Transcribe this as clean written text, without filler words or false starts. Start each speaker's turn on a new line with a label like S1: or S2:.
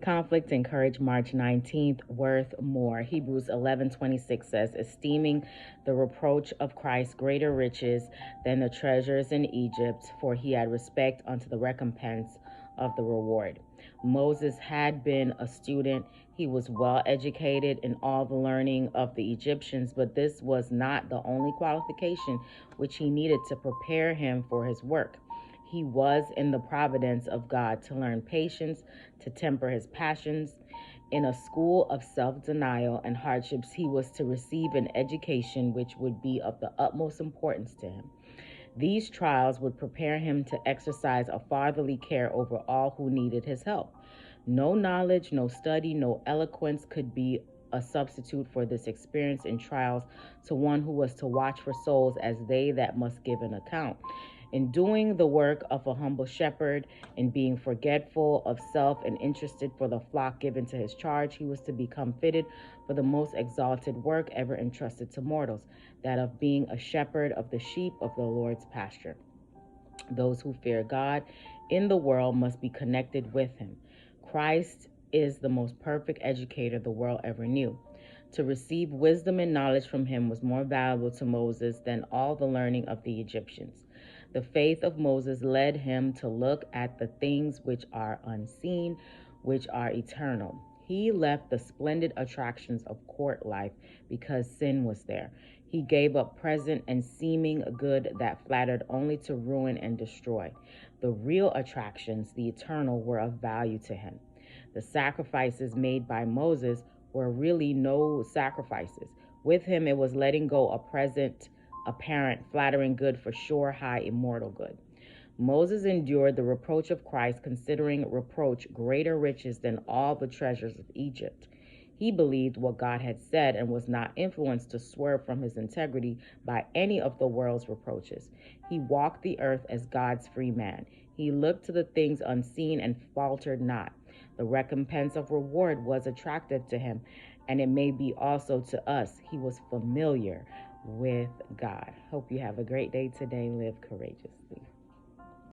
S1: Conflict and Courage, March 19th, worth more. Hebrews 11:26 says, esteeming the reproach of Christ greater riches than the treasures in Egypt, for he had respect unto the recompense of the reward. Moses had been a student. He was well educated in all the learning of the Egyptians, but this was not the only qualification which he needed to prepare him for his work. He was in the providence of God to learn patience, to temper his passions. In a school of self-denial and hardships, he was to receive an education which would be of the utmost importance to him. These trials would prepare him to exercise a fatherly care over all who needed his help. No knowledge, no study, no eloquence could be a substitute for this experience in trials to one who was to watch for souls as they that must give an account. In doing the work of a humble shepherd, in being forgetful of self and interested for the flock given to his charge, he was to become fitted for the most exalted work ever entrusted to mortals, that of being a shepherd of the sheep of the Lord's pasture. Those who fear God in the world must be connected with him. Christ is the most perfect educator the world ever knew. To receive wisdom and knowledge from him was more valuable to Moses than all the learning of the Egyptians. The faith of Moses led him to look at the things which are unseen, which are eternal. He left the splendid attractions of court life because sin was there. He gave up present and seeming good that flattered only to ruin and destroy. The real attractions, the eternal, were of value to him. The sacrifices made by Moses were really no sacrifices. With him, it was letting go a present, apparent, flattering good for sure, high, immortal good. Moses endured the reproach of Christ, considering reproach greater riches than all the treasures of Egypt. He believed what God had said and was not influenced to swerve from his integrity by any of the world's reproaches. He walked the earth as God's free man. He looked to the things unseen and faltered not. The recompense of reward was attractive to him, and it may be also to us. He was familiar with God. Hope you have a great day today. Live courageously.